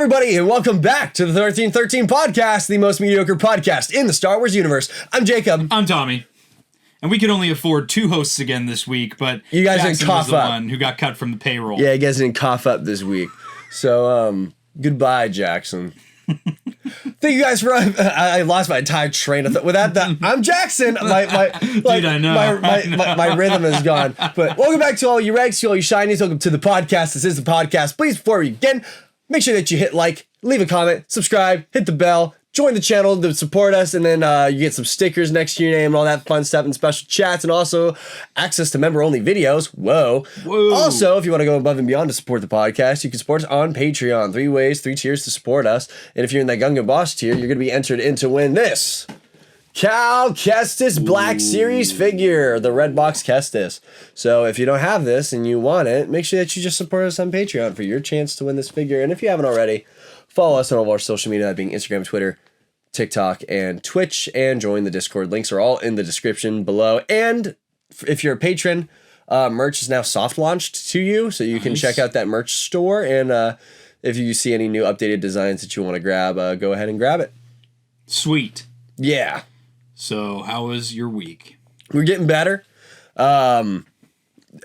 everybody, and welcome back to the 1313 podcast, the most mediocre podcast in the Star Wars universe. I'm Jacob. I'm Tommy. And we could only afford two hosts again this week, but you guys Jackson didn't cough was the up. one who got cut from the payroll. Yeah, you guys didn't cough up this week. So, goodbye, Jackson. Thank you guys for... I lost my entire train of thought. With that, I'm Jackson. Dude, I know. My rhythm is gone. But welcome back to all you Regs, to all you Shinies. Welcome to the podcast. This is the podcast. Please, before we begin, make sure that you hit like, leave a comment, subscribe, hit the bell, join the channel to support us, and then you get some stickers next to your name and all that fun stuff and special chats and also access to member-only videos. Whoa. Also, if you want to go above and beyond to support the podcast, you can support us on Patreon. 3 ways, 3 tiers to support us. And if you're in that Gungan Boss tier, you're going to be entered in to win this Cal Kestis Black Series figure, the red box Kestis. So if you don't have this and you want it, make sure that you just support us on Patreon for your chance to win this figure. And if you haven't already, follow us on all of our social media, that being Instagram, Twitter, TikTok, and Twitch, and join the Discord. Links are all in the description below. And if you're a patron, merch is now soft launched to you, so you can check out that merch store. And if you see any new updated designs that you want to grab, go ahead and grab it. Sweet. Yeah. So, how was your week? We're getting better. I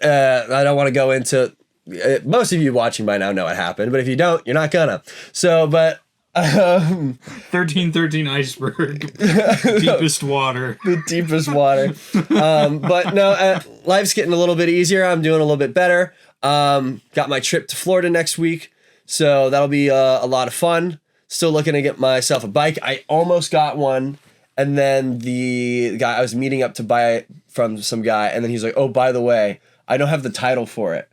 don't want to go into... most of you watching by now know what happened, but if you don't, you're not gonna. So, but... 1313 iceberg. Deepest water. The deepest water. But no, life's getting a little bit easier. I'm doing a little bit better. Got my trip to Florida next week, so that'll be a lot of fun. Still looking to get myself a bike. I almost got one. And then the guy I was meeting up to buy it from some guy, and then he's like, "Oh, by the way, I don't have the title for it,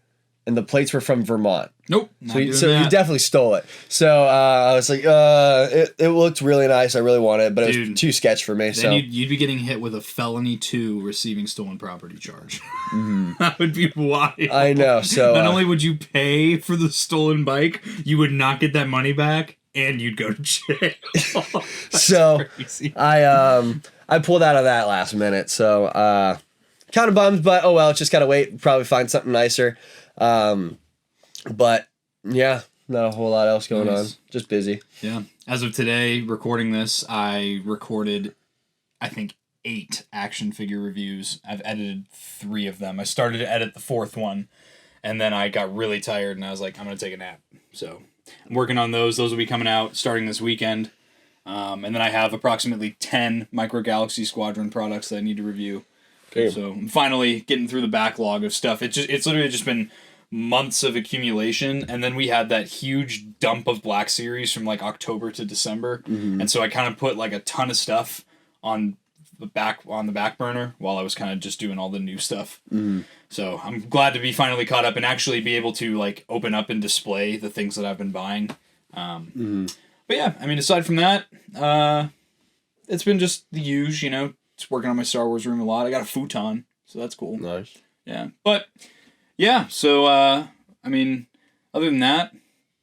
and the plates were from Vermont." Nope. So you definitely stole it. So I was like, it looked really nice. I really want it, but it was too sketch for me. Then you'd be getting hit with a felony 2 receiving stolen property charge. That would be wild. I know. So not only would you pay for the stolen bike, you would not get that money back. And you'd go to jail. So crazy. I pulled out of that last minute. So kind of bummed, but oh well, just gotta wait. Probably find something nicer. But yeah, not a whole lot else going on. Just busy. Yeah. As of today, recording this, I recorded, I think, 8 action figure reviews. I've edited 3 of them. I started to edit the 4th one, and then I got really tired, and I was like, I'm gonna take a nap. So I'm working on those. Those will be coming out starting this weekend. And then I have approximately 10 Micro Galaxy Squadron products that I need to review. Okay. So I'm finally getting through the backlog of stuff. It's literally just been months of accumulation, and then we had that huge dump of Black Series from like October to December. Mm-hmm. And so I kind of put like a ton of stuff on the back burner while I was kind of just doing all the new stuff. Mm-hmm. So I'm glad to be finally caught up and actually be able to like open up and display the things that I've been buying. But yeah, I mean, aside from that, it's been just the usual, you know, just working on my Star Wars room a lot. I got a futon, so that's cool. Nice. Yeah. But yeah, so I mean, other than that,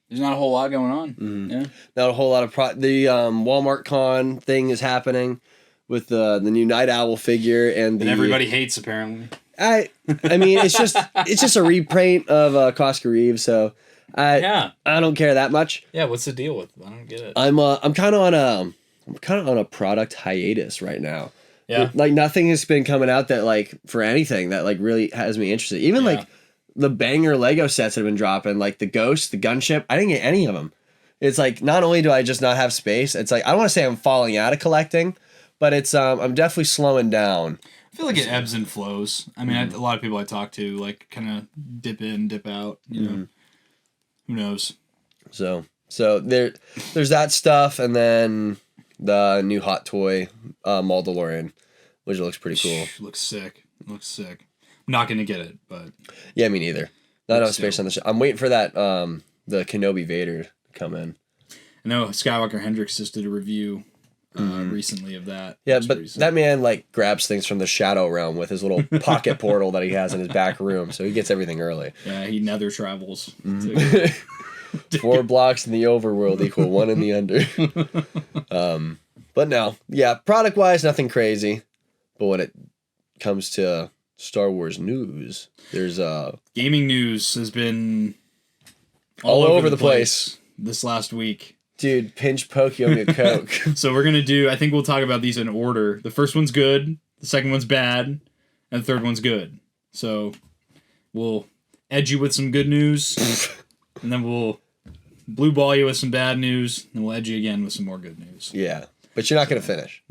there's not a whole lot going on. Mm-hmm. Yeah. Not a whole lot of the Walmart Con thing is happening with the new Night Owl figure and everybody hates apparently. I mean, it's just a reprint of Cosca Reeves, so I don't care that much. Yeah, what's the deal with it? I don't get it. I'm kind of on a product hiatus right now. Yeah, like nothing has been coming out that like for anything that like really has me interested. Even like the banger Lego sets that have been dropping, like the Ghost, the Gunship. I didn't get any of them. It's like not only do I just not have space, it's like I don't want to say I'm falling out of collecting, but it's I'm definitely slowing down. I feel like it ebbs and flows. I mean, a lot of people I talk to like kind of dip in, dip out. You know, who knows? So there's that stuff, and then the new Hot Toy Mandalorian, which looks pretty cool. Looks sick. I'm not gonna get it, but yeah, me neither. Not enough space on the show. I'm waiting for that the Kenobi Vader to come in. I know Skywalker Hendricks just did a review recently of that. Yeah, but that man like grabs things from the Shadow Realm with his little pocket portal that he has in his back room, so he gets everything early. Yeah, he nether travels. 4 blocks in the overworld equal 1 in the under. But no, yeah, product wise, nothing crazy. But when it comes to Star Wars news, there's gaming news has been all over the place. this last week. Dude, pinch poke, you owe me a Coke. So we're going to do, I think we'll talk about these in order. The first one's good, the second one's bad, and the third one's good. So we'll edge you with some good news, and then we'll blue ball you with some bad news, and we'll edge you again with some more good news. Yeah, but you're not going to finish.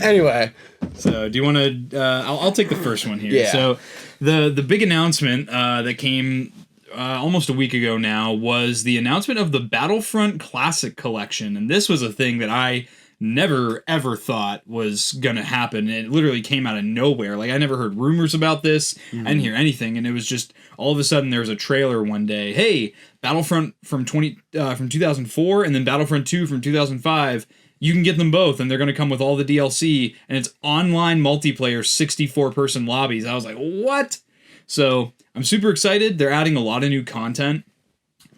Anyway. So do you want to, I'll take the first one here. Yeah. So the big announcement that came almost a week ago now was the announcement of the Battlefront Classic Collection. And this was a thing that I never ever thought was gonna happen. It literally came out of nowhere. Like, I never heard rumors about this. I didn't hear anything, and it was just all of a sudden there was a trailer one day. Hey, Battlefront from 2004, and then Battlefront 2 from 2005. You can get them both, and they're gonna come with all the DLC, and it's online multiplayer 64-person lobbies. I was like, what? So I'm super excited. They're adding a lot of new content,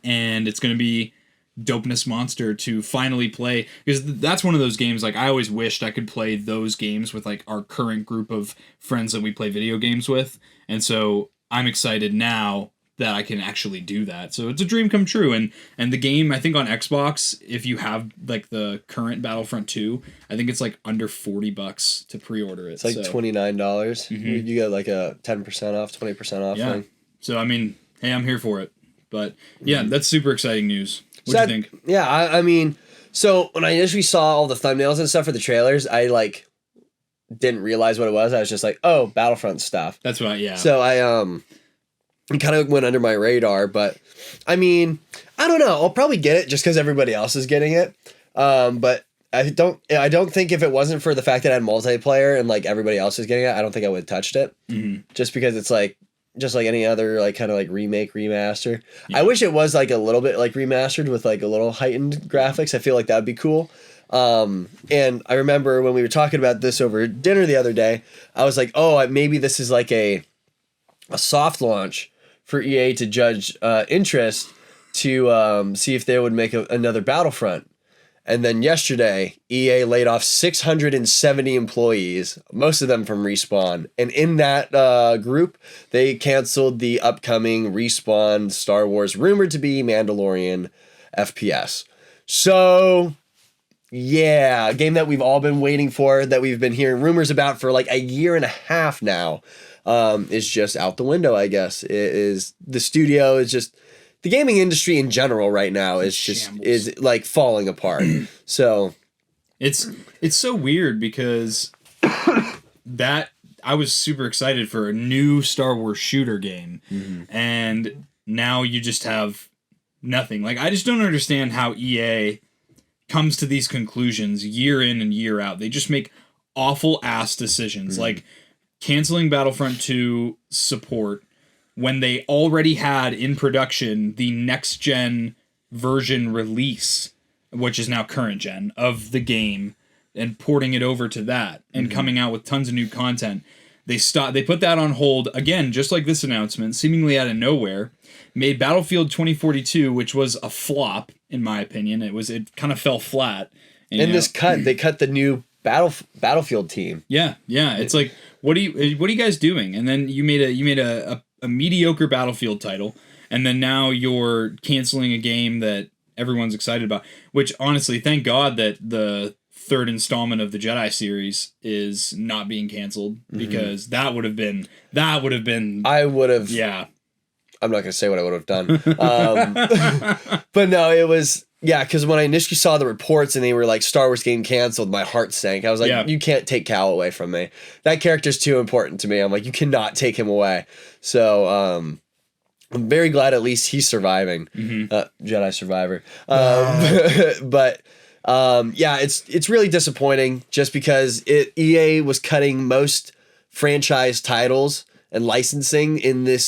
and it's gonna be dopeness monster to finally play, because that's one of those games, like, I always wished I could play those games with like our current group of friends that we play video games with, and so I'm excited now that I can actually do that. So it's a dream come true, and the game, I think on Xbox, if you have like the current Battlefront 2, I think it's like under $40 to pre-order it. It's like $29. You get like a 10% off, 20% off thing. So I mean, hey, I'm here for it. But yeah, that's super exciting news. What do you think? Yeah, I mean, so when I initially saw all the thumbnails and stuff for the trailers, I like didn't realize what it was. I was just like, oh, Battlefront stuff. That's right, yeah. So it kind of went under my radar, but I mean, I don't know. I'll probably get it just because everybody else is getting it. But I don't think if it wasn't for the fact that I had multiplayer and like everybody else is getting it, I don't think I would have touched it. Just because it's like, just like any other like kind of like remake, remaster. Yeah. I wish it was like a little bit like remastered with like a little heightened graphics. I feel like that would be cool. And I remember when we were talking about this over dinner the other day, I was like, oh, maybe this is like a soft launch for EA to judge interest to see if they would make another Battlefront. And then yesterday, EA laid off 670 employees, most of them from Respawn. And in that group, they canceled the upcoming Respawn Star Wars rumored to be Mandalorian FPS. So, yeah, a game that we've all been waiting for, that we've been hearing rumors about for like a year and a half now, is just out the window, I guess. The studio is just... The gaming industry in general right now is like falling apart. So it's so weird because that I was super excited for a new Star Wars shooter game, and now you just have nothing. Like, I just don't understand how EA comes to these conclusions year in and year out. They just make awful ass decisions, like canceling Battlefront 2 support when they already had in production the next-gen version release, which is now current-gen, of the game, and porting it over to that, and coming out with tons of new content. They put that on hold, again, just like this announcement, seemingly out of nowhere, made Battlefield 2042, which was a flop, in my opinion. It kind of fell flat. And, they cut the new Battlefield team. Yeah. It's like, what are you guys doing? And then you made a mediocre Battlefield title, and then now you're canceling a game that everyone's excited about, which honestly, thank God that the third installment of the Jedi series is not being canceled, because that would have been I would have, yeah, I'm not gonna say what I would have done. But no, it was, yeah, because when I initially saw the reports and they were like Star Wars game canceled, my heart sank. I was like, You can't take Cal away from me. That character's too important to me. I'm like, you cannot take him away. So I'm very glad at least he's surviving. Jedi survivor. But yeah, it's really disappointing just because EA was cutting most franchise titles and licensing in this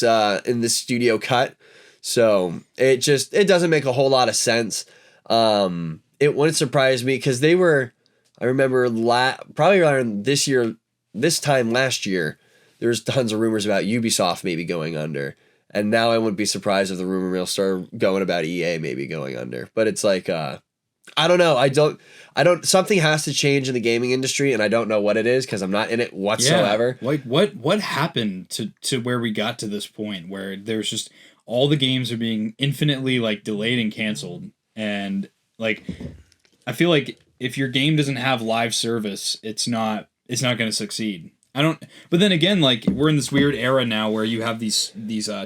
studio cut. So it doesn't make a whole lot of sense. It wouldn't surprise me because I remember probably around this time last year, there was tons of rumors about Ubisoft maybe going under. And now I wouldn't be surprised if the rumor mill started going about EA maybe going under. But it's like, I don't know. I don't, something has to change in the gaming industry, and I don't know what it is because I'm not in it whatsoever. Yeah. Like what happened to where we got to this point where there's just all the games are being infinitely like delayed and canceled, and like I feel like if your game doesn't have live service, it's not going to succeed. But then again, like we're in this weird era now where you have these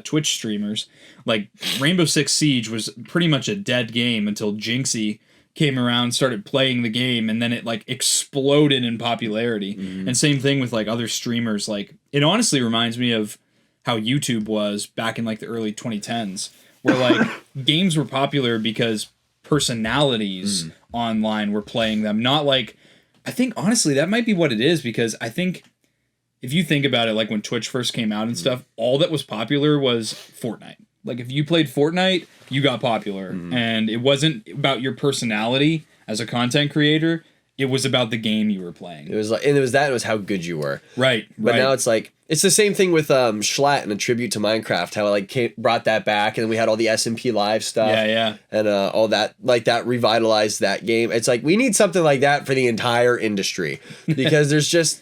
Twitch streamers. Like Rainbow Six Siege was pretty much a dead game until Jinxie came around, started playing the game, and then it like exploded in popularity. And same thing with like other streamers. Like it honestly reminds me of how YouTube was back in like the early 2010s, where like games were popular because personalities online were playing them, not like, I think honestly that might be what it is, because I think if you think about it, like when Twitch first came out and stuff, all that was popular was Fortnite. Like if you played Fortnite, you got popular, and it wasn't about your personality as a content creator. It was about the game you were playing. It was like, and it was how good you were. Right. But now it's like, it's the same thing with Schlatt and a tribute to Minecraft, how it like brought that back, and then we had all the SMP Live stuff. Yeah. And all that, like that revitalized that game. It's like, we need something like that for the entire industry, because there's just,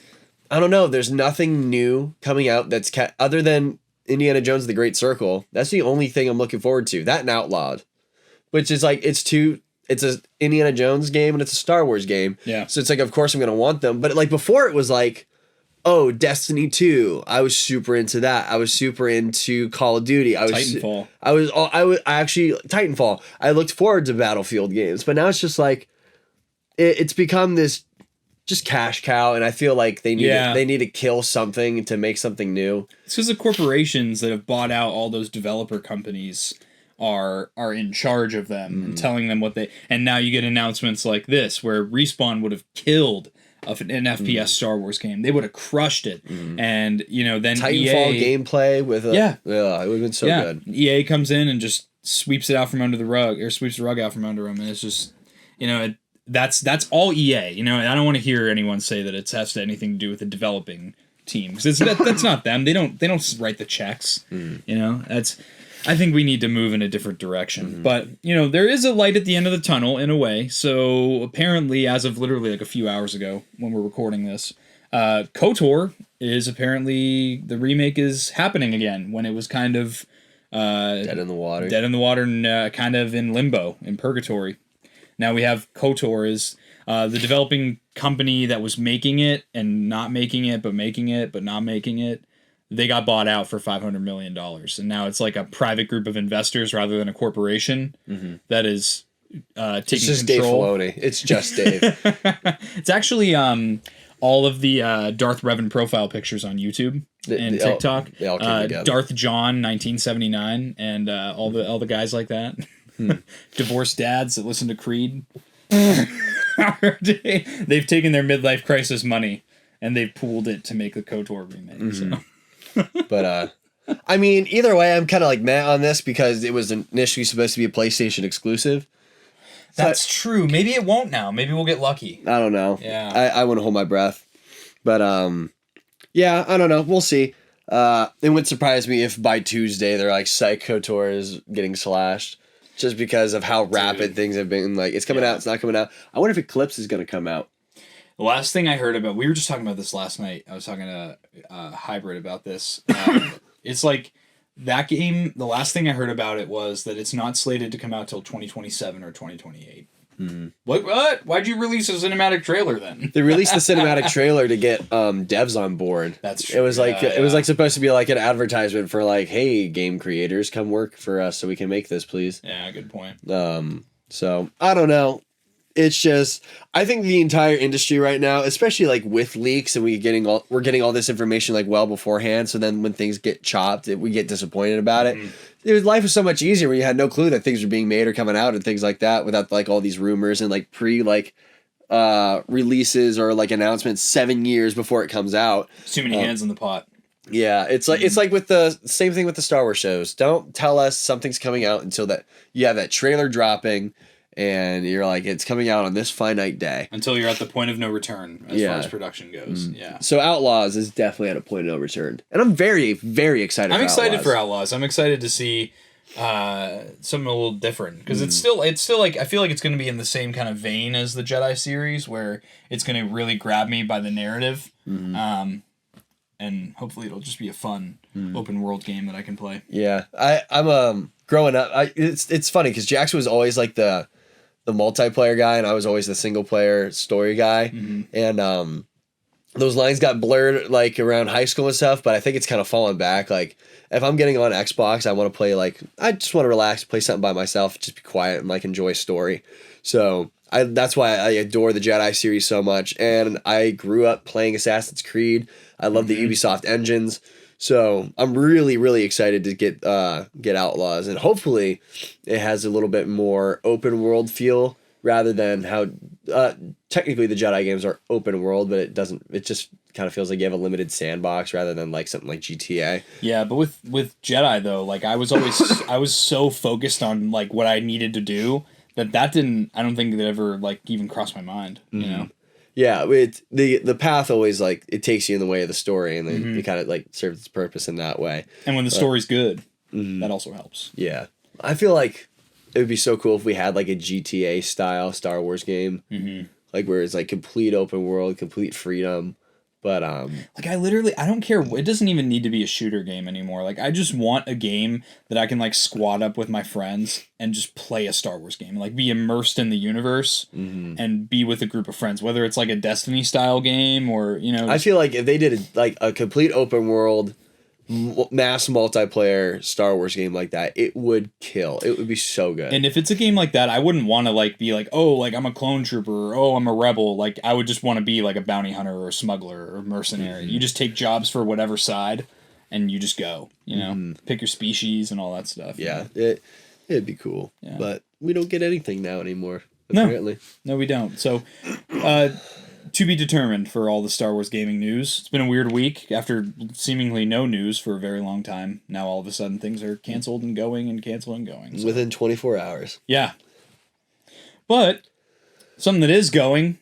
I don't know, there's nothing new coming out that's other than Indiana Jones: The Great Circle. That's the only thing I'm looking forward to. That and Outlawed, which is like, it's a Indiana Jones game and it's a Star Wars game. Yeah. So it's like, of course I'm going to want them. But like before it was like, oh, Destiny 2. I was super into that. I was super into Call of Duty. Titanfall. I actually, Titanfall. I looked forward to Battlefield games, but now it's just like, it's become this just cash cow. And I feel like they need to kill something to make something new. It's because the corporations that have bought out all those developer companies are in charge of them and telling them what they, and now you get announcements like this where Respawn would have killed an FPS Star Wars game. They would have crushed it. And then Titanfall EA, gameplay with it would have been so good. EA comes in and just sweeps it out from under the rug, or sweeps the rug out from under them, and it's just that's all EA. And I don't want to hear anyone say that it has anything to do with the developing team, because that's not them. They don't write the checks. I think we need to move in a different direction. But, there is a light at the end of the tunnel in a way. So apparently, as of literally like a few hours ago when we're recording this, KOTOR is apparently, the remake is happening again, when it was kind of dead in the water. And kind of in limbo, in purgatory. Now we have KOTOR is the developing company that was making it and not making it, but making it, but not making it. They got bought out for $500 million. And now it's like a private group of investors rather than a corporation that is taking It's just control. Dave Filoni. It's just Dave. It's actually all of the Darth Revan profile pictures on YouTube and TikTok. They all came together. Darth John 1979 and all the guys like that. Divorced dads that listen to Creed. They've taken their midlife crisis money and they've pooled it to make the KOTOR remake. So. But I mean, either way, I'm kind of like meh on this because it was initially supposed to be a PlayStation exclusive. That's true. Maybe it won't now. Maybe we'll get lucky. I don't know. Yeah. I want to hold my breath. But yeah, I don't know. We'll see. It wouldn't surprise me if by Tuesday they're like, Psych KOTOR is getting slashed. Just because of how rapid things have been. Like, it's coming out, it's not coming out. I wonder if Eclipse is going to come out. The last thing I heard about, we were just talking about this last night. I was talking to Hybrid about this. It's like that game, the last thing I heard about it was that it's not slated to come out till 2027 or 2028. What? Why'd you release a cinematic trailer then? They released the cinematic trailer to get devs on board. That's true. It was like it was like supposed to be like an advertisement for like, hey, game creators, come work for us so we can make this, please. Yeah, good point. So I don't know. It's just, I think the entire industry right now, especially like with leaks and we're getting all this information like well beforehand. So then when things get chopped, we get disappointed about it. Life is so much easier when you had no clue that things were being made or coming out and things like that without like all these rumors and like releases or like announcements 7 years before it comes out. Too many hands in the pot. Yeah, it's like with the same thing with the Star Wars shows. Don't tell us something's coming out until that you have that trailer dropping. And you're like, it's coming out on this finite day. Until you're at the point of no return as far as production goes. Yeah. So Outlaws is definitely at a point of no return. And I'm very, very excited for Outlaws. I'm excited to see something a little different. Because it's still like, I feel like it's going to be in the same kind of vein as the Jedi series, where it's going to really grab me by the narrative. And and hopefully it'll just be a fun open world game that I can play. Yeah, I'm growing up. It's funny because Jackson was always like the multiplayer guy, and I was always the single player story guy, and those lines got blurred like around high school and stuff. But I think it's kind of fallen back. Like if I'm getting on Xbox, I want to play I just want to relax, play something by myself, just be quiet and like enjoy story. So that's why I adore the Jedi series so much, and I grew up playing Assassin's Creed. I love the Ubisoft engines, so I'm really, really excited to get Outlaws, and hopefully it has a little bit more open world feel rather than how technically the Jedi games are open world, but it doesn't. It just kind of feels like you have a limited sandbox rather than like something like GTA. Yeah, but with Jedi though, like I was so focused on like what I needed to do that didn't. I don't think that ever like even crossed my mind. You know. Yeah, the path always like it takes you in the way of the story, and then it kind of like serves its purpose in that way. And when the story's good, that also helps. Yeah, I feel like it would be so cool if we had like a GTA style Star Wars game, like where it's like complete open world, complete freedom. But like I don't care. It doesn't even need to be a shooter game anymore. Like I just want a game that I can like squad up with my friends and just play a Star Wars game, like be immersed in the universe and be with a group of friends. Whether it's like a Destiny style game or I feel like if they did like a complete open world, mass multiplayer Star Wars game like that, it would kill. It would be so good. And if it's a game like that, I wouldn't want to like be like, oh, like I'm a clone trooper, or oh, I'm a rebel. Like I would just want to be like a bounty hunter or a smuggler or mercenary. You just take jobs for whatever side and you just go, you know, pick your species and all that stuff. Yeah, it'd be cool. Yeah. But we don't get anything now anymore, apparently. No, we don't. So to be determined for all the Star Wars gaming news. It's been a weird week after seemingly no news for a very long time. Now all of a sudden things are canceled and going and canceled and going. So. Within 24 hours. Yeah. But something that is going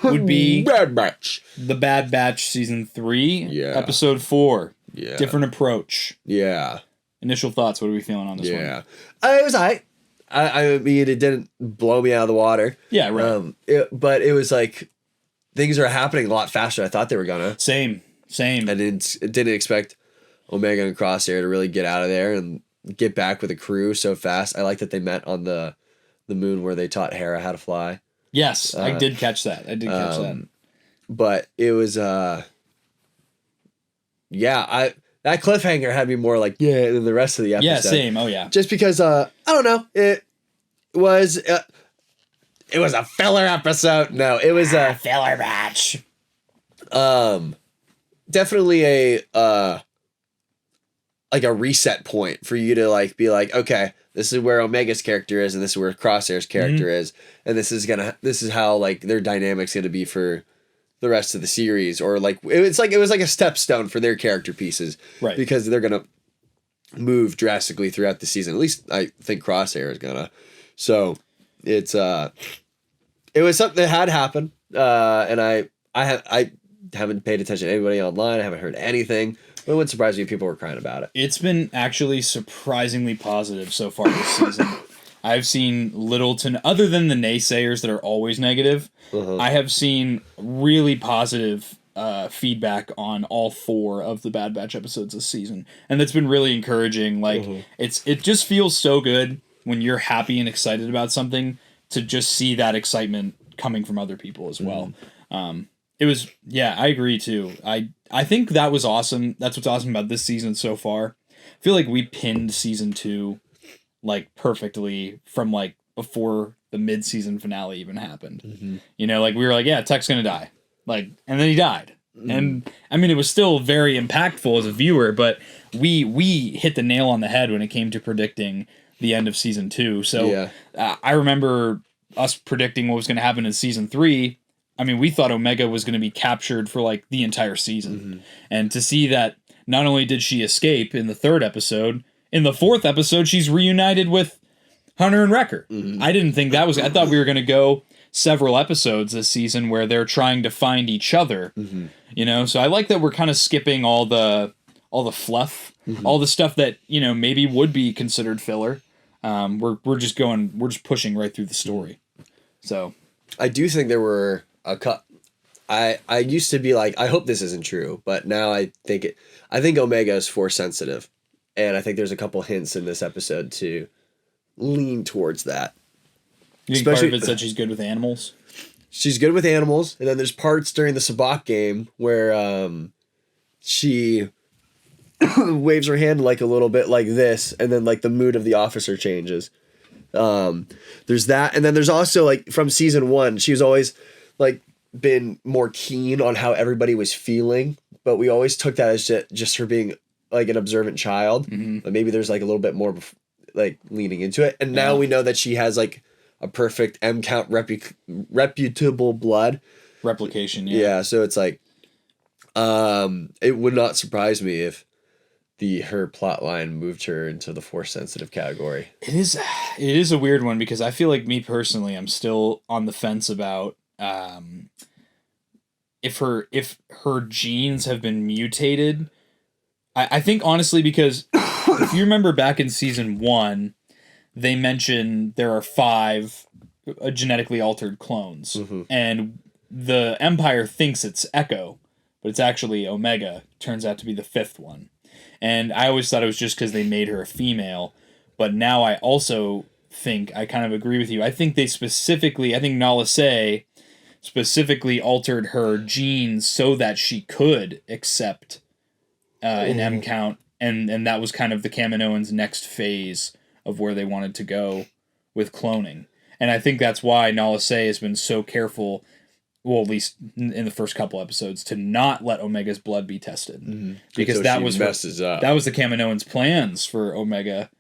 would be Bad Batch. The Bad Batch Season 3, Episode 4. Yeah. Different approach. Yeah. Initial thoughts, what are we feeling on this one? Yeah. It was I mean, it didn't blow me out of the water. Yeah, right. But it was like things are happening a lot faster than I thought they were gonna. Same. I didn't expect Omega and Crosshair to really get out of there and get back with a crew so fast. I like that they met on the moon where they taught Hera how to fly. Yes, I did catch that. That. But it was that cliffhanger had me more like than the rest of the episode. Yeah, same. Oh yeah. Just because I don't know, it was a filler episode. No, it was a filler batch. Definitely a like a reset point for you to like be like, okay, this is where Omega's character is, and this is where Crosshair's character is, and this is how like their dynamic's gonna be for the rest of the series, or like it was like a stepstone for their character pieces, right? Because they're gonna move drastically throughout the season. At least I think Crosshair is gonna. So it was something that had happened, and I haven't paid attention to anybody online. I haven't heard anything. But it wouldn't surprise me if people were crying about it. It's been actually surprisingly positive so far this season. I've seen little to other than the naysayers that are always negative. I have seen really positive feedback on all 4 of the Bad Batch episodes this season, and that's been really encouraging. Like it just feels so good when you're happy and excited about something to just see that excitement coming from other people as well. It was, I agree too. I think that was awesome. That's what's awesome about this season so far. I feel like we pinned season 2 like perfectly from like before the mid-season finale even happened. You know, like we were like, yeah, Tech's gonna die. Like, and then he died. And I mean, it was still very impactful as a viewer, but we hit the nail on the head when it came to predicting the end of season 2. So I remember us predicting what was going to happen in season 3. I mean, we thought Omega was going to be captured for like the entire season. And to see that not only did she escape in the 3rd episode, in the 4th episode, she's reunited with Hunter and Wrecker. I didn't think that was, I thought we were going to go several episodes this season where they're trying to find each other, you know? So I like that we're kind of skipping all the fluff, all the stuff that, you know, maybe would be considered filler. We're just pushing right through the story. So I do think there were I used to be like, I hope this isn't true, but now I think Omega is Force sensitive, and I think there's a couple hints in this episode to lean towards that. You think part of it's that she's good with animals? She's good with animals, and then there's parts during the Sabacc game where she waves her hand like a little bit like this, and then like the mood of the officer changes. There's that, and then there's also like from season 1, she was always like been more keen on how everybody was feeling, but we always took that as just her being like an observant child. But maybe there's like a little bit more like leaning into it, and now we know that she has like a perfect M count reputable blood replication. Yeah, so it's like it would not surprise me if her plot line moved her into the Force sensitive category. It is a weird one, because I feel like, me personally, I'm still on the fence about if her genes have been mutated. I think honestly, because if you remember back in season 1, they mention there are 5 genetically altered clones, and the Empire thinks it's Echo, but it's actually Omega. Turns out to be the 5th one. And I always thought it was just because they made her a female, but now I also think, I kind of agree with you. I think Nala Se specifically altered her genes so that she could accept an M count, and that was kind of the Kaminoans' next phase of where they wanted to go with cloning. And I think that's why Nala Se has been so careful, well, at least in the first couple episodes, to not let Omega's blood be tested. Because that was the Kaminoans' plans for Omega,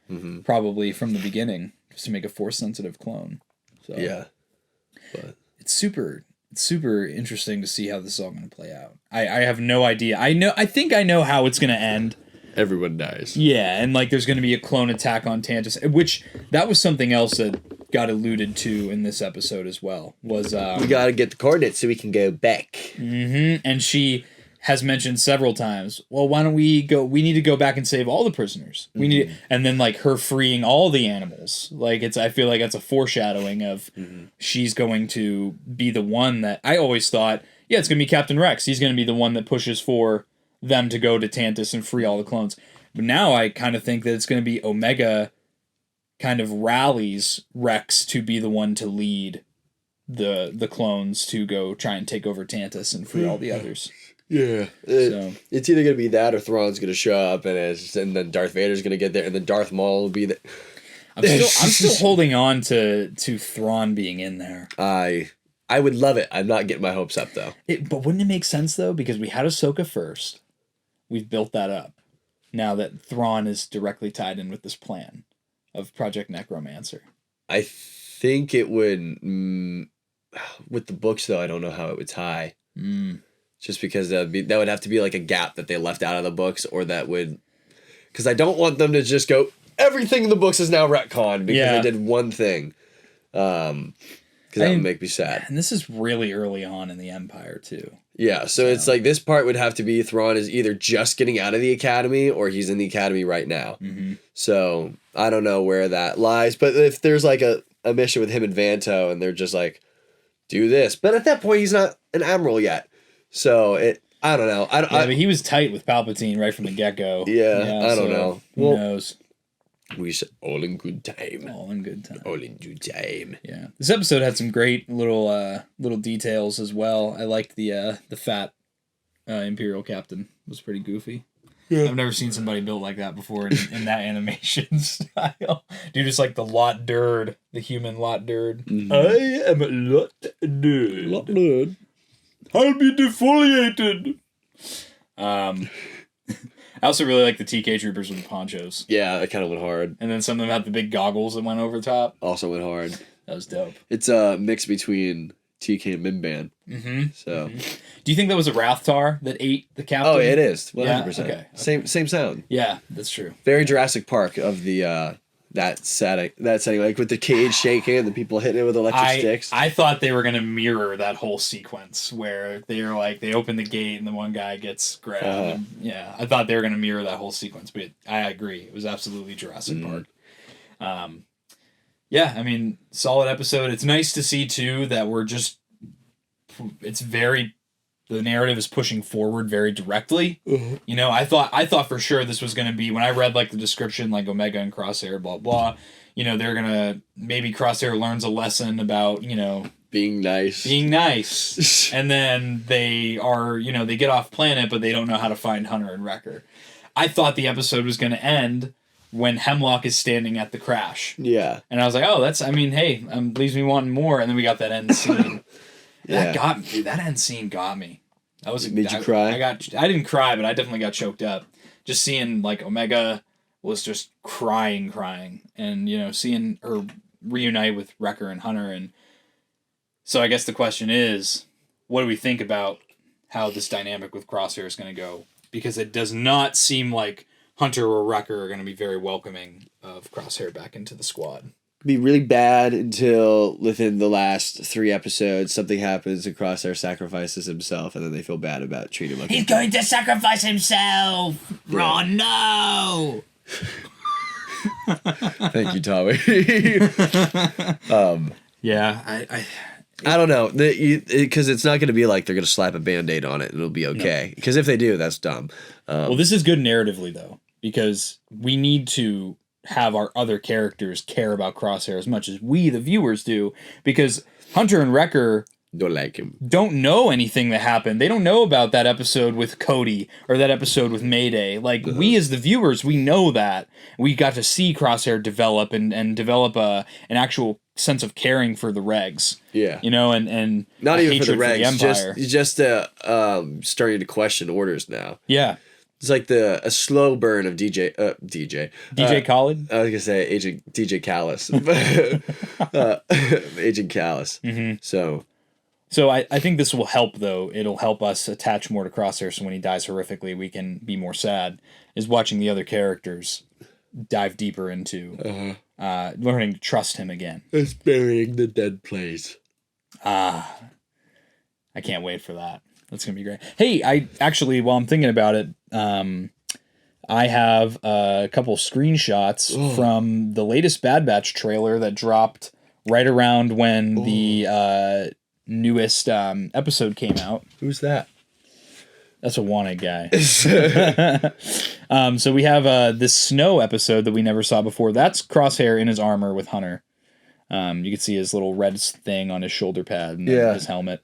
probably from the beginning, just to make a Force-sensitive clone. So, yeah. But it's super interesting to see how this is all going to play out. I have no idea. I think I know how it's going to end. Everyone dies. Yeah, and like there's going to be a clone attack on Tantus, which that was something else that got alluded to in this episode as well. Was we got to get the coordinates so we can go back. And she has mentioned several times, well, why don't we go? We need to go back and save all the prisoners. We need, and then like her freeing all the animals. Like I feel like that's a foreshadowing of she's going to be the one that I always thought. Yeah, it's going to be Captain Rex. He's going to be the one that pushes for them to go to Tantus and free all the clones. But now I kind of think that it's going to be Omega kind of rallies Rex to be the one to lead the clones to go try and take over Tantus and free all the others. Yeah. It's either going to be that or Thrawn's going to show up and then Darth Vader's going to get there and then Darth Maul will be there. I'm still holding on to Thrawn being in there. I would love it. I'm not getting my hopes up though. But wouldn't it make sense though? Because we had Ahsoka first. We've built that up. Now that Thrawn is directly tied in with this plan of Project Necromancer. I think it would... with the books, though, I don't know how it would tie. Just because that would have to be like a gap that they left out of the books, or that would... Because I don't want them to just go, everything in the books is now retconned because I did one thing. Because that would make me sad. And this is really early on in the Empire, too. Yeah, so it's like this part would have to be Thrawn is either just getting out of the academy or he's in the academy right now. So I don't know where that lies. But if there's like a mission with him and Vanto and they're just like, do this. But at that point, he's not an admiral yet. So I don't know. But he was tight with Palpatine right from the get-go. Yeah, I don't know. Who knows? We said all in good time. All in good time. All in due time. Yeah. This episode had some great little details as well. I liked the fat Imperial captain. It was pretty goofy. Yeah. I've never seen somebody built like that before in that animation style. Dude, just like the Lot Durd, the human Lot Durd. I am a Lot Durd. Lot Durd. I'll be defoliated. I also really like the TK troopers with the ponchos. Yeah, that kind of went hard. And then some of them had the big goggles that went over the top. Also went hard. That was dope. It's a mix between TK and Mimban. So, do you think that was a Rathtar that ate the captain? Oh, it is 100%. Yeah? Okay. Same sound. Yeah, that's true. Very Jurassic Park of the that setting, like with the cage shaking and the people hitting it with electric sticks. I thought they were gonna mirror that whole sequence where they're like they open the gate and the one guy gets grabbed. Yeah, I thought they were gonna mirror that whole sequence, but I agree, it was absolutely Jurassic Park. Yeah, I mean, solid episode. It's nice to see too that it's very the narrative is pushing forward very directly. You know, I thought for sure this was going to be, when I read like the description, like Omega and Crosshair, blah blah. You know, they're gonna, maybe Crosshair learns a lesson about, you know, being nice, and then they are, you know, they get off planet, but they don't know how to find Hunter and Wrecker. I thought the episode was going to end when Hemlock is standing at the crash. Yeah. And I was like, oh, that's, I mean, hey, leaves me wanting more. And then we got that end scene. That got me, dude. That end scene got me. That was. Made you cry? I didn't cry, but I definitely got choked up. Just seeing, like, Omega was just crying. And, you know, seeing her reunite with Wrecker and Hunter. And so I guess the question is, what do we think about how this dynamic with Crosshair is going to go? Because it does not seem like Hunter or Wrecker are going to be very welcoming of Crosshair back into the squad. Be really bad until within the last 3 episodes something happens and Crosshair sacrifices himself, and then they feel bad about treating him like he's going to sacrifice himself. Yeah. Oh no! Thank you, Tommy. Yeah, I don't know, because it's not going to be like they're going to slap a Band-Aid on it and it'll be okay. Because if they do, that's dumb. well, this is good narratively, though, because we need to have our other characters care about Crosshair as much as we, the viewers, do. Because Hunter and Wrecker don't like him. Don't know anything that happened. They don't know about that episode with Cody or that episode with Mayday. Like, we as the viewers, we know that. We got to see Crosshair develop and develop an actual sense of caring for the Regs. Yeah. You know, and not even for the Regs, Regs, just starting to question orders now. Yeah. It's like a slow burn of DJ Khaled? I was gonna say Agent DJ Callus. Agent Callus. Mm-hmm. So I think this will help, though. It'll help us attach more to Crosshair, so when he dies horrifically, we can be more sad. Is watching the other characters dive deeper into learning to trust him again. It's burying the dead place. I can't wait for that. That's gonna be great. Hey, I actually, while I'm thinking about it, I have a couple screenshots from the latest Bad Batch trailer that dropped right around when the newest episode came out. Who's that? That's a wanted guy. So we have this snow episode that we never saw before. That's Crosshair in his armor with Hunter. You can see his little red thing on his shoulder pad and then his helmet.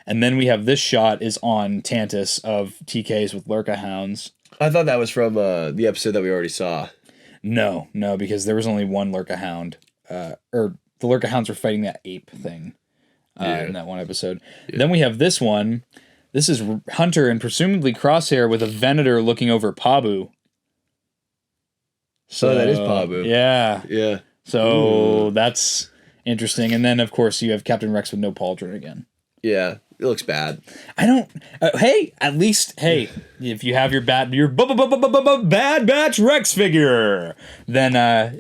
And then we have this shot is on Tantus of TKs with Lurka Hounds. I thought that was from the episode that we already saw. No, because there was only one Lurka Hound. Or the Lurka Hounds were fighting that ape thing in that one episode. Yeah. Then we have this one. This is Hunter and presumably Crosshair with a Venator looking over Pabu. So that is Pabu. Yeah. Yeah. So that's interesting. And then, of course, you have Captain Rex with no pauldron again. Yeah. It looks bad. I don't. Hey, at least, if you have your Bad Batch Rex figure, then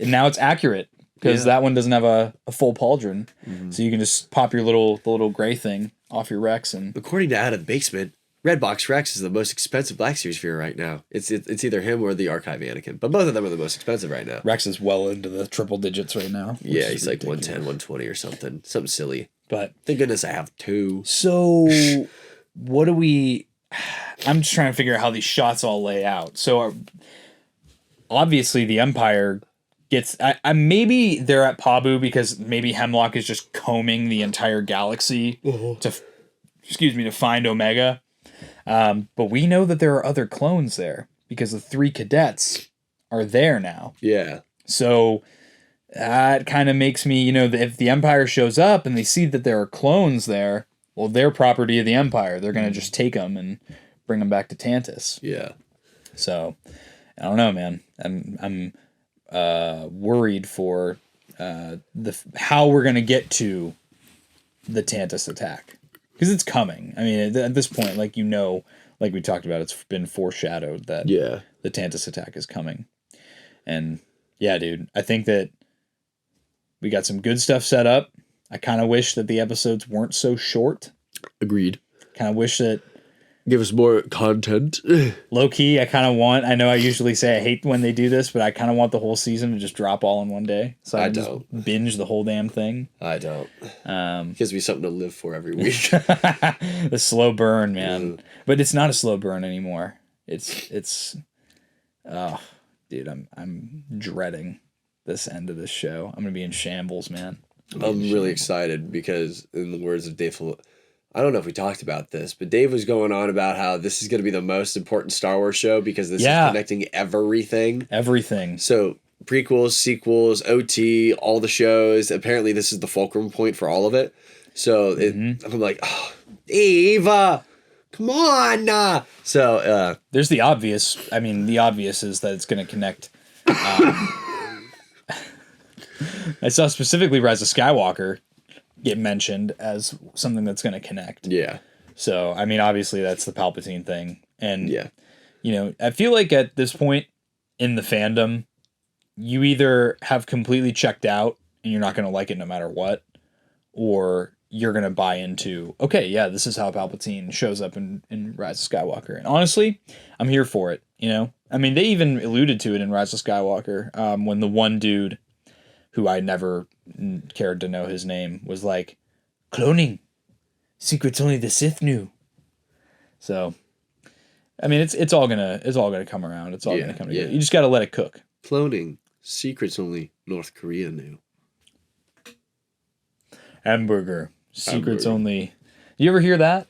now it's accurate because that one doesn't have a full pauldron, so you can just pop your the little gray thing off your Rex. And according to Out of the Basement, Redbox Rex is the most expensive Black Series figure right now. It's either him or the Archive Anakin, but both of them are the most expensive right now. Rex is well into the triple digits right now. Yeah, he's like 110, 120 or something silly. But thank goodness I have 2. So, what do we... I'm just trying to figure out how these shots all lay out. So, obviously, the Empire gets... maybe they're at Pabu because maybe Hemlock is just combing the entire galaxy to find Omega. But we know that there are other clones there because the 3 cadets are there now. Yeah. So... that kind of makes me, if the Empire shows up and they see that there are clones there, well, they're property of the Empire. They're going to just take them and bring them back to Tantus. Yeah. So, I don't know, man. I'm worried for how we're going to get to the Tantus attack. Because it's coming. I mean, at this point, like we talked about, it's been foreshadowed that the Tantus attack is coming. And, yeah, dude, I think that we got some good stuff set up. I kind of wish that the episodes weren't so short. Agreed. Kind of wish that Give us more content. Low key, I kind of want. I know I usually say I hate when they do this, but I kind of want the whole season to just drop all in one day, so I can just binge the whole damn thing. I don't. Gives me something to live for every week. The slow burn, man. But it's not a slow burn anymore. It's. Oh, dude, I'm dreading this end of this show. I'm gonna be in shambles, man. I'm really excited because, in the words of Dave, I don't know if we talked about this, but Dave was going on about how this is going to be the most important Star Wars show because this is connecting everything. Everything. So prequels, sequels, OT, all the shows. Apparently, this is the fulcrum point for all of it. So I'm like, oh, Dave, come on. So there's the obvious. I mean, the obvious is that it's going to connect. I saw specifically Rise of Skywalker get mentioned as something that's going to connect. Yeah. So, I mean, obviously that's the Palpatine thing. And, you know, I feel like at this point in the fandom, you either have completely checked out and you're not going to like it no matter what, or you're going to buy into, okay, yeah, this is how Palpatine shows up in Rise of Skywalker. And honestly, I'm here for it, you know? I mean, they even alluded to it in Rise of Skywalker when the one dude who I never cared to know his name was like, cloning, secrets only the Sith knew. So, I mean, it's all gonna come around. It's all gonna come together. You just gotta let it cook. Cloning, secrets only North Korea knew. Hamburger, secrets only. You ever hear that?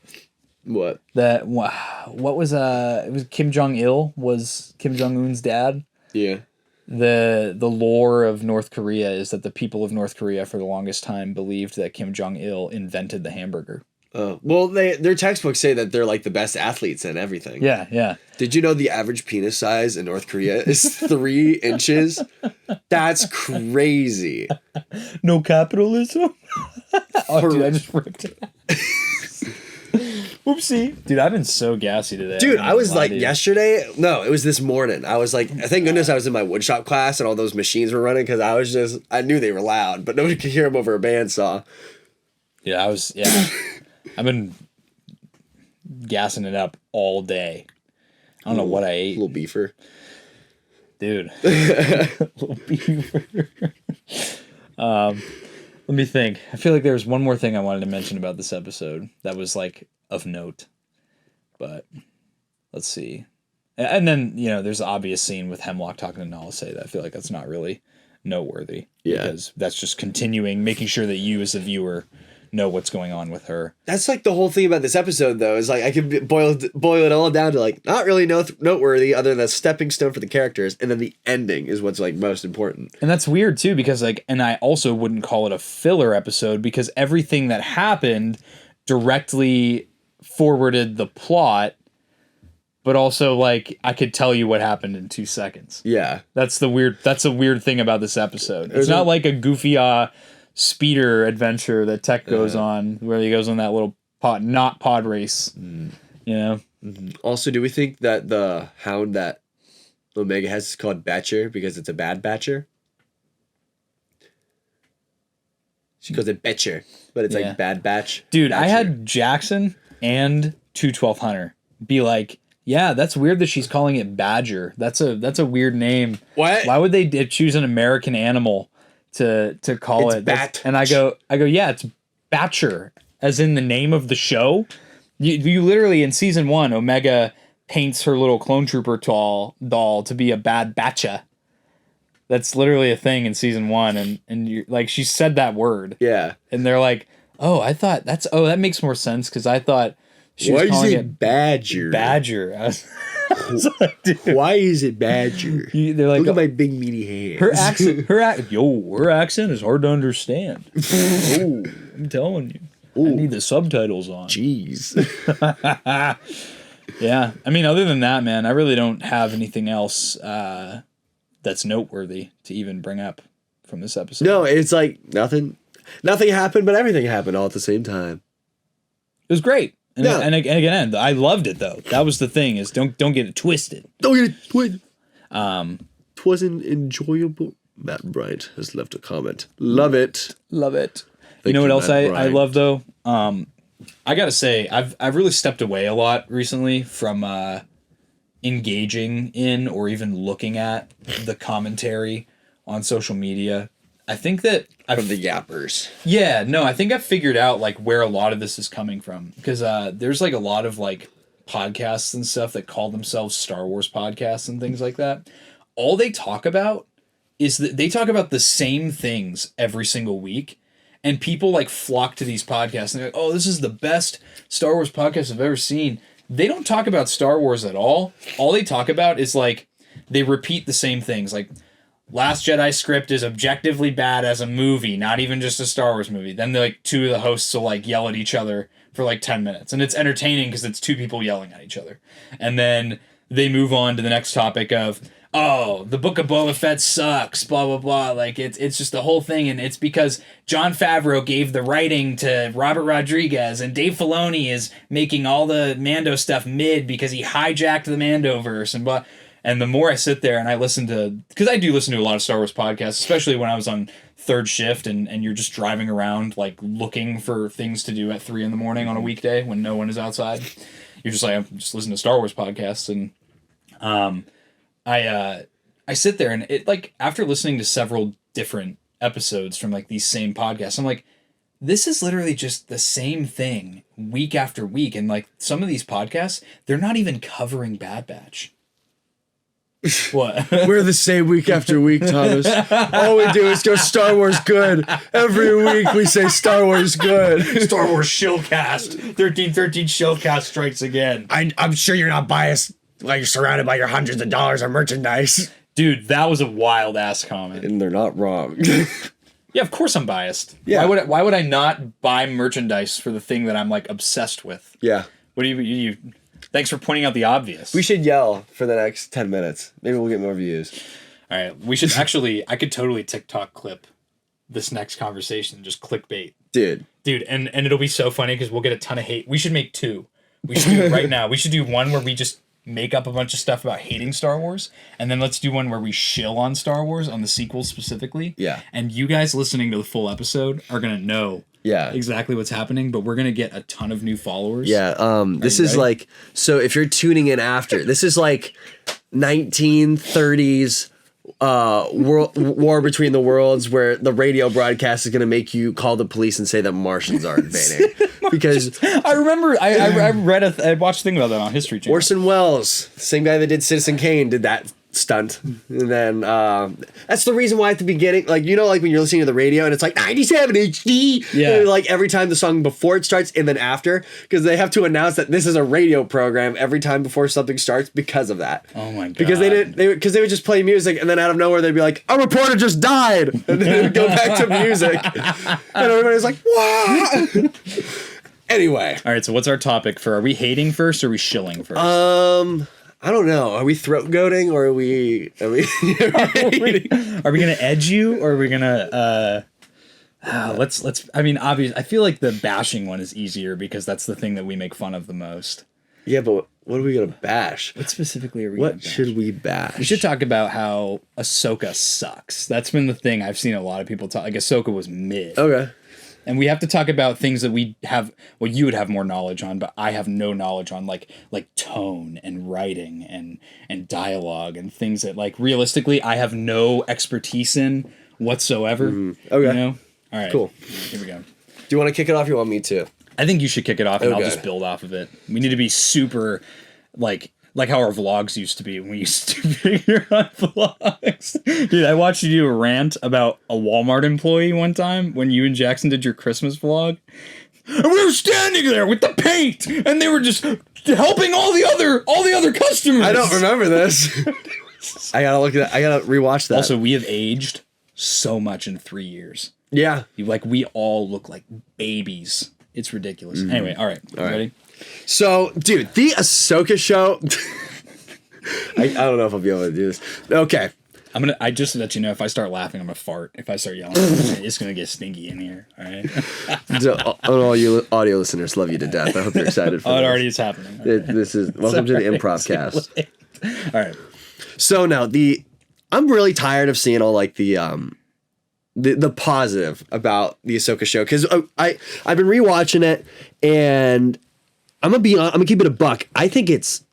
What? That what was it was Kim Jong-il was Kim Jong-un's dad. Yeah. The lore of North Korea is that the people of North Korea for the longest time believed that Kim Jong-il invented the hamburger. Well, their textbooks say that they're like the best athletes and everything. Yeah, yeah. Did you know the average penis size in North Korea is 3 inches? That's crazy. No capitalism? Oh, dude, I just ripped it. Oopsie. Dude, I've been so gassy today. Dude, I was like yesterday. No, it was this morning. I was like, thank goodness I was in my woodshop class and all those machines were running because I knew they were loud, but nobody could hear them over a bandsaw. Yeah, I've been gassing it up all day. I don't know what I ate. Little beefer. Dude. Little beaver. Let me think. I feel like there was one more thing I wanted to mention about this episode that was like of note. But let's see. And then, you know, there's the obvious scene with Hemlock talking to Nala Say that I feel like that's not really noteworthy. Yeah. Because that's just continuing, making sure that you as a viewer know what's going on with her. That's like the whole thing about this episode, though, is like I could boil it all down to like not really noteworthy other than a stepping stone for the characters, and then the ending is what's like most important. And that's weird too, because like, and I also wouldn't call it a filler episode because everything that happened directly forwarded the plot, but also like I could tell you what happened in 2 seconds. Yeah, that's a weird thing about this episode. It's not like a goofy speeder adventure that Tech goes on where he goes on that little pod race. You know. Also, do we think that the hound that Omega has is called Batcher because it's a bad Batcher? She calls it Betcher, but it's like bad batch. Dude, Batcher. I had Jackson and 212 Hunter be like, yeah, that's weird that she's calling it Badger. That's a weird name. What? Why would they choose an American animal to call it's it? Bat. And I go, yeah, it's Batcher, as in the name of the show. You literally in season 1, Omega paints her little clone trooper doll to be a bad Batcha. That's literally a thing in season 1, and you like she said that word. Yeah. And they're like, that makes more sense because I thought she was calling it Badger. Badger. I was like, dude. Why is it Badger? They're like, look at my big meaty hands. Her accent is hard to understand. Oh, I'm telling you. Ooh. I need the subtitles on. Jeez. Yeah. I mean, other than that, man, I really don't have anything else that's noteworthy to even bring up from this episode. No, it's like nothing happened, but everything happened all at the same time. It was great. And again, I loved it though. That was the thing, is don't get it twisted. Don't get it twisted. Twasn't enjoyable. Matt Bryant has left a comment. Love it. Love it. Thank you know what else Matt I Bryant. love though? I gotta say, I've really stepped away a lot recently from engaging in or even looking at the commentary on social media. I think that From the yappers. yeah, no, I think I've figured out like where a lot of this is coming from because there's like a lot of like podcasts and stuff that call themselves Star Wars podcasts and things like that. All they talk about is that they talk about the same things every single week, and people like flock to these podcasts and they're like, "Oh, this is the best Star Wars podcast I've ever seen." They don't talk about Star Wars at all. All they talk about is like they repeat the same things like Last Jedi script is objectively bad as a movie, not even just a Star Wars movie. Then like two of the hosts will like yell at each other for like 10 minutes. And it's entertaining because it's two people yelling at each other. And then they move on to the next topic of, oh, the Book of Boba Fett sucks, blah, blah, blah. Like it's just the whole thing. And it's because Jon Favreau gave the writing to Robert Rodriguez and Dave Filoni is making all the Mando stuff mid because he hijacked the Mandoverse and blah. And the more I sit there and I listen to, because I do listen to a lot of Star Wars podcasts, especially when I was on third shift and you're just driving around like looking for things to do at 3 a.m. on a weekday when no one is outside. You're just like, I'm just listening to Star Wars podcasts. And I sit there and it like, after listening to several different episodes from like these same podcasts, I'm like, this is literally just the same thing week after week. And like some of these podcasts, they're not even covering Bad Batch. What? We're the same week after week, Thomas. All we do is go Star Wars good. Every week we say Star Wars good. Star Wars Shieldcast. 1313 Shieldcast strikes again. I'm sure you're not biased. Like you're surrounded by your hundreds of dollars of merchandise. Dude, that was a wild ass comment. And they're not wrong. Yeah, of course I'm biased. Yeah. Why would I not buy merchandise for the thing that I'm like obsessed with? Yeah. What do you thanks for pointing out the obvious. We should yell for the next 10 minutes. Maybe we'll get more views. All right, we should actually, I could totally TikTok clip this next conversation, just clickbait. Dude, and it'll be so funny because we'll get a ton of hate. We should make 2. We should do it right now. We should do one where we just make up a bunch of stuff about hating Star Wars, and then let's do one where we shill on Star Wars, on the sequels specifically. Yeah. And you guys listening to the full episode are going to know exactly what's happening, but we're going to get a ton of new followers. Yeah, this is ready? like, so if you're tuning in after, this is like 1930s war between the world where the radio broadcast is going to make you call the police and say that Martians are invading. Because I remember I watched a thing about that on History Channel. Orson Welles, same guy that did Citizen Kane, did that stunt. And then that's the reason why at the beginning, like, you know, like when you're listening to the radio and it's like 97 HD, yeah, like every time the song before it starts and then after, because they have to announce that this is a radio program every time before something starts because of that. Oh my god! Because they would just play music and then out of nowhere they'd be like, a reporter just died, and then it would go back to music, and everybody's like, what? Anyway, all right. So what's our topic for? Are we hating first or are we shilling first? I don't know. Are we throat goating or are we are we gonna edge you or are we gonna let's I mean, obviously I feel like the bashing one is easier because that's the thing that we make fun of the most. Yeah, but what are we gonna bash? What specifically are we gonna bash? What should we bash? We should talk about how Ahsoka sucks. That's been the thing I've seen a lot of people talk. Like Ahsoka was mid. Okay. And we have to talk about things that we have, well, you would have more knowledge on, but I have no knowledge on, like tone and writing and dialogue and things that, like, realistically, I have no expertise in whatsoever. Mm-hmm. Okay. You know? All right. Cool. Here we go. Do you want to kick it off? Or you want me to? I think you should kick it off, and Okay. I'll just build off of it. We need to be super, like how our vlogs used to be when we used to figure out vlogs. Dude, I watched you do a rant about a Walmart employee one time when you and Jackson did your Christmas vlog. And we were standing there with the paint, and they were just helping all the other customers. I don't remember this. I gotta look at that. I gotta rewatch that. Also, we have aged so much in 3 years. Yeah. Like, we all look like babies. It's ridiculous. Mm-hmm. Anyway, all right. Ready? So, dude, the Ahsoka show. I don't know if I'll be able to do this. Okay. I just let you know, if I start laughing, I'm gonna fart. If I start yelling, it's gonna get stinky in here. All right. All you audio listeners, love you to death. I hope you're excited for Oh, it this. already is happening. This is welcome to the improv cast. All right. So now I'm really tired of seeing all like the the positive about the Ahsoka show, because I've been rewatching it, and I'm gonna keep it a buck. I think it's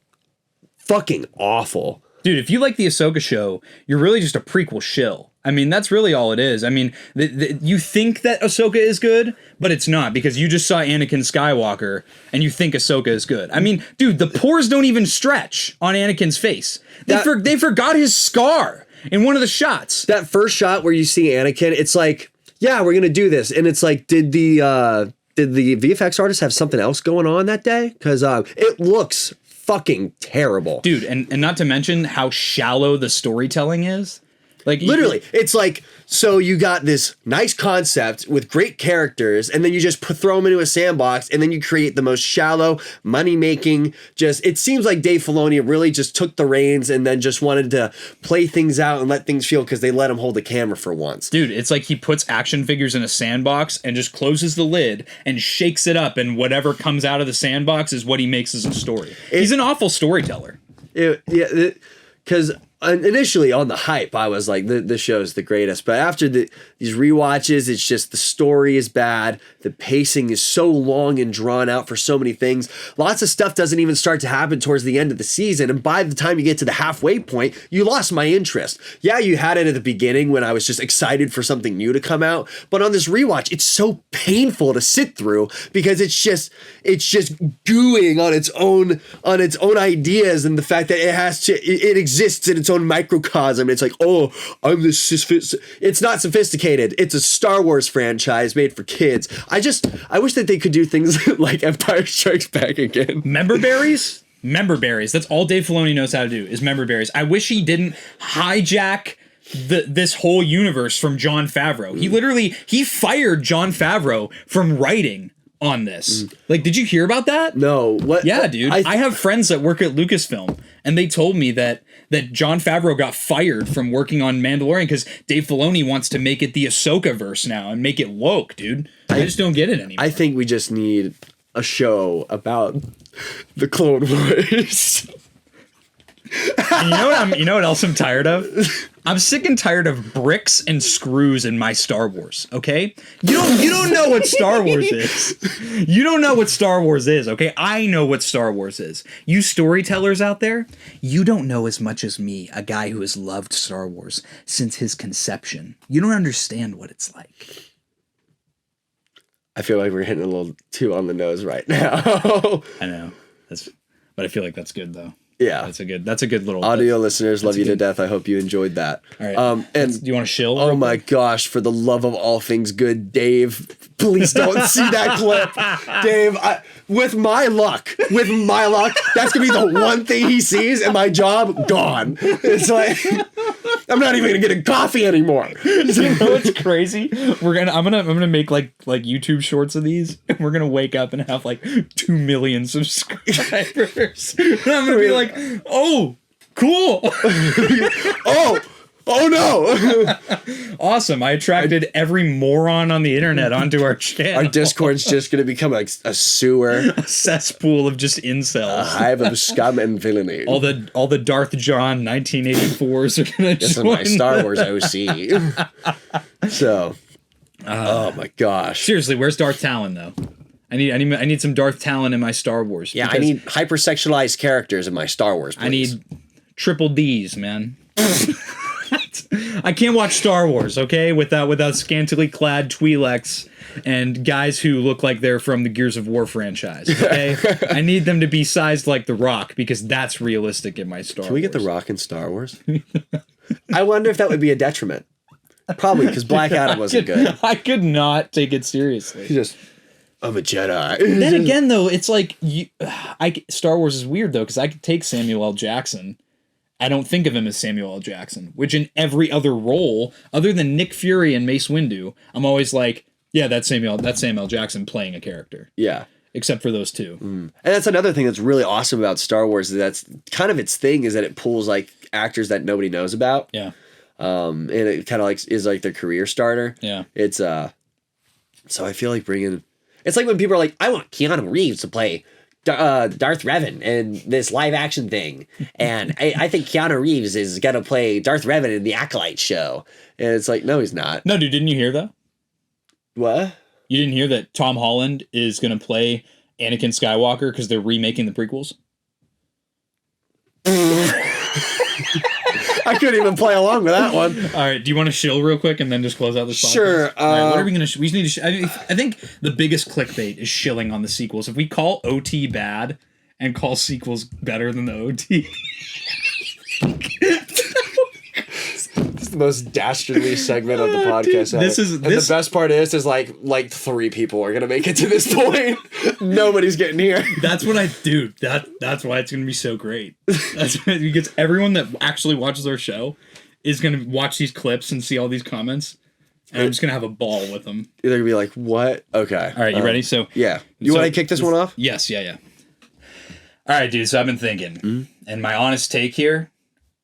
fucking awful. Dude, if you like the Ahsoka show, you're really just a prequel shill. I mean, that's really all it is. I mean, you think that Ahsoka is good, but it's not, because you just saw Anakin Skywalker and you think Ahsoka is good. I mean, dude, the pores don't even stretch on Anakin's face. They forgot his scar in one of the shots. That first shot where you see Anakin, it's like, yeah, we're gonna do this, and it's like, did the VFX artist have something else going on that day? Because it looks fucking terrible, dude, and not to mention how shallow the storytelling is. Like, literally, it's like, so you got this nice concept with great characters, and then you just throw them into a sandbox, and then you create the most shallow, money-making, it seems like Dave Filoni really just took the reins and then just wanted to play things out and let things feel, because they let him hold the camera for once. Dude, it's like he puts action figures in a sandbox and just closes the lid and shakes it up, and whatever comes out of the sandbox is what he makes as a story. He's an awful storyteller. Because initially on the hype, I was like, this show is the greatest. But after these rewatches, it's just the story is bad. The pacing is so long and drawn out for so many things. Lots of stuff doesn't even start to happen towards the end of the season. And by the time you get to the halfway point, you lost my interest. Yeah, you had it at the beginning when I was just excited for something new to come out. But on this rewatch, it's so painful to sit through, because it's just gooing on its own ideas, and the fact that it exists in its own microcosm. It's like, oh, I'm this. It's not sophisticated. It's a Star Wars franchise made for kids. I wish that they could do things like Empire Strikes Back again. Member berries? Member berries. That's all Dave Filoni knows how to do, is member berries. I wish he didn't hijack this whole universe from Jon Favreau. He fired Jon Favreau from writing on this. Like, did you hear about that? No. What? Yeah, dude. I have friends that work at Lucasfilm, and they told me that Jon Favreau got fired from working on Mandalorian because Dave Filoni wants to make it the Ahsoka verse now and make it woke, dude. I just don't get it anymore. I think we just need a show about the Clone Wars. You know what else I'm tired of? I'm sick and tired of bricks and screws in my Star Wars, okay? You don't know what Star Wars is. You don't know what Star Wars is, okay? I know what Star Wars is. You storytellers out there, you don't know as much as me, a guy who has loved Star Wars since his conception. You don't understand what it's like. I feel like we're hitting a little too on the nose right now. I know. But I feel like that's good, though. Yeah, that's a good little audio listeners. Love you to death. I hope you enjoyed that. All right. And do you want to shill? Oh my gosh! For the love of all things good, Dave, please don't see that clip, Dave. With my luck, that's gonna be the one thing he sees, and my job gone. It's like I'm not even gonna get a coffee anymore. You know what's crazy? I'm gonna make like YouTube shorts of these, and we're gonna wake up and have like 2 million subscribers. And I'm gonna be like, oh, cool. Oh no! Awesome! I attracted every moron on the internet onto our channel. Our Discord's just going to become a sewer, a cesspool of just incels, a hive of scum and villainy. All the Darth John 1984s are going to join. My Star Wars OC. So, oh my gosh! Seriously, where's Darth Talon though? I need some Darth Talon in my Star Wars. Yeah, I need hypersexualized characters in my Star Wars. Please. I need triple D's, man. I can't watch Star Wars, okay, without scantily clad Twi'leks and guys who look like they're from the Gears of War franchise, okay? I need them to be sized like The Rock, because that's realistic in my Star Wars. Can we get The Rock in Star Wars? I wonder if that would be a detriment. Probably, because Black Adam wasn't good. I could not take it seriously. I'm a Jedi. Then again, though, it's like Star Wars is weird, though, because I could take Samuel L. Jackson. I don't think of him as Samuel L. Jackson, which in every other role, other than Nick Fury and Mace Windu, I'm always like, yeah, that's Samuel L. Jackson playing a character. Yeah. Except for those two. And that's another thing that's really awesome about Star Wars. That's kind of its thing, is that it pulls like actors that nobody knows about. Yeah. And it kind of like is like their career starter. Yeah. It's so I feel like it's like when people are like, I want Keanu Reeves to play Darth Revan in this live action thing, and I think Keanu Reeves is gonna play Darth Revan in the Acolyte show. And it's like, no, he's not. No, dude, didn't you hear that? What? You didn't hear that Tom Holland is going to play Anakin Skywalker because they're remaking the prequels? I couldn't even play along with that one. All right, do you want to shill real quick and then just close out this podcast? Sure. All right, what are we going to... we just need to... I think the biggest clickbait is shilling on the sequels. If we call OT bad and call sequels better than the OT... This is the most dastardly segment of the podcast ever. The best part is like 3 people are gonna make it to this point. Nobody's getting here. That's what I do. That's why it's gonna be so great. That's because everyone that actually watches our show is gonna watch these clips and see all these comments, and I'm just gonna have a ball with them. They're gonna be like, "What?" Okay. All right, you ready? So yeah, you want to kick this one off? Yes. Yeah. All right, dude. So I've been thinking, and my honest take here.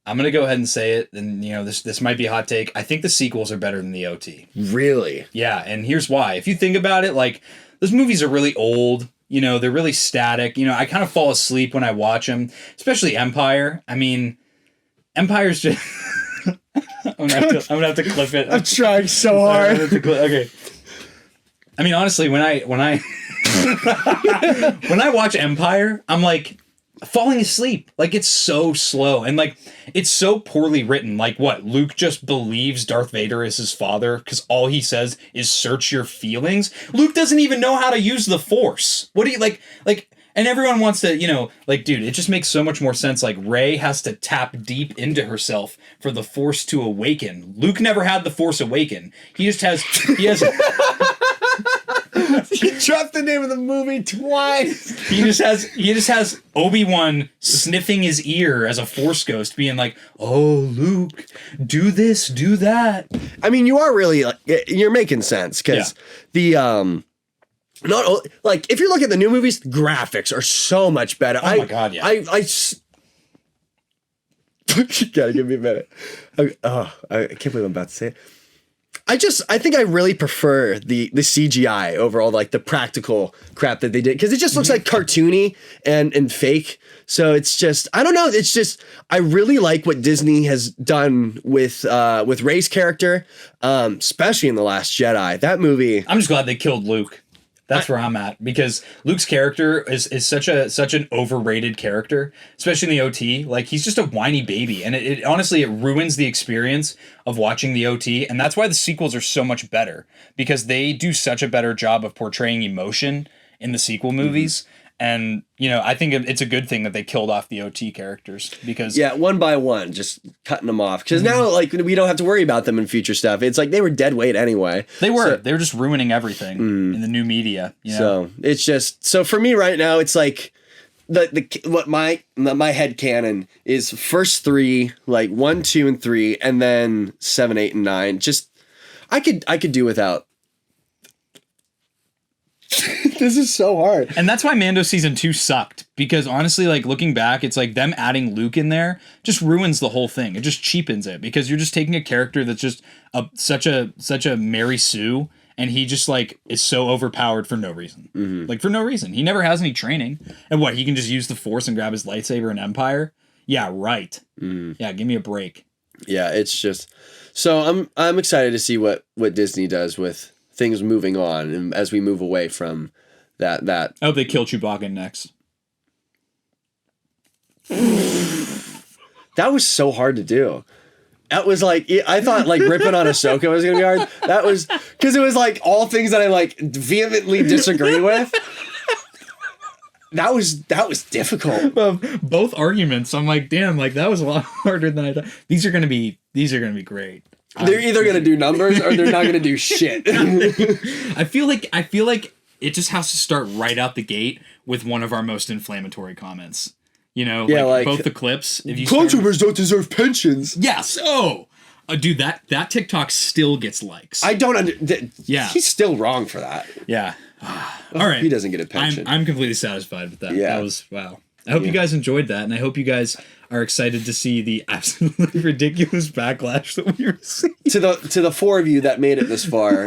I'm gonna go ahead and say it, and this might be a hot take. I think the sequels are better than the OT. Really? Yeah, and here's why. If you think about it, like those movies are really old. They're really static. I kind of fall asleep when I watch them, especially Empire. I mean, Empire's just. I'm gonna have to clip it. I'm trying so hard. Okay. I mean, honestly, when I when I watch Empire, I'm like. Falling asleep. Like, it's so slow and like it's so poorly written. Like, what, Luke just believes Darth Vader is his father because all he says is search your feelings. Luke doesn't even know how to use the Force. What do you like and everyone wants to, dude, it just makes so much more sense. Like, Rey has to tap deep into herself for the Force to awaken. Luke never had the Force awaken. He has You dropped the name of the movie twice. He just has Obi-Wan sniffing his ear as a Force ghost, being like, "Oh, Luke, do this, do that." I mean, you are really you're making sense because the not like if you look at the new movies, graphics are so much better. Oh my god, yeah. You gotta give me a minute. I can't believe I'm about to say it. I think I really prefer the CGI over all like the practical crap that they did because it just looks like cartoony and fake. So it's just, I don't know. It's just, I really like what Disney has done with Rey's character, especially in The Last Jedi. That movie. I'm just glad they killed Luke. That's where I'm at because Luke's character is such an overrated character, especially in the OT. Like, he's just a whiny baby, and it honestly it ruins the experience of watching the OT, and that's why the sequels are so much better because they do such a better job of portraying emotion in the sequel movies. And, I think it's a good thing that they killed off the OT characters because... Yeah, one by one, just cutting them off. Because now, like, we don't have to worry about them in future stuff. It's like they were dead weight anyway. They were. They were just ruining everything in the new media. So, it's just... So, for me right now, it's like... What my head canon is first 3, like 1, 2, and 3, and then 7, 8, and 9. Just... I could do without... This is so hard. And that's why Mando season 2 sucked because honestly, like looking back, it's like them adding Luke in there just ruins the whole thing. It just cheapens it because you're just taking a character that's just such a Mary Sue and he just like is so overpowered for no reason. Like for no reason. He never has any training. And what, he can just use the Force and grab his lightsaber in Empire? Yeah, right. Yeah, give me a break. Yeah, it's just so I'm excited to see what Disney does with things moving on and as we move away from that. I hope they kill Chewbacca next. That was so hard to do. That was like, I thought like ripping on Ahsoka was gonna be hard. That was because it was like all things that I like vehemently disagree with. That was difficult. Well, both arguments, I'm like, damn, like that was a lot harder than I thought. These are gonna be great. They're either going to do numbers or they're not going to do shit. I feel like it just has to start right out the gate with one of our most inflammatory comments. Like both the clips. Controversies don't deserve pensions. Yes. Oh, dude, that TikTok still gets likes. I don't yeah. He's still wrong for that. Yeah. All right. He doesn't get a pension. I'm completely satisfied with that. Yeah. That was, wow. I hope you guys enjoyed that, and I hope you guys are excited to see the absolutely ridiculous backlash that we received. To the 4 of you that made it this far,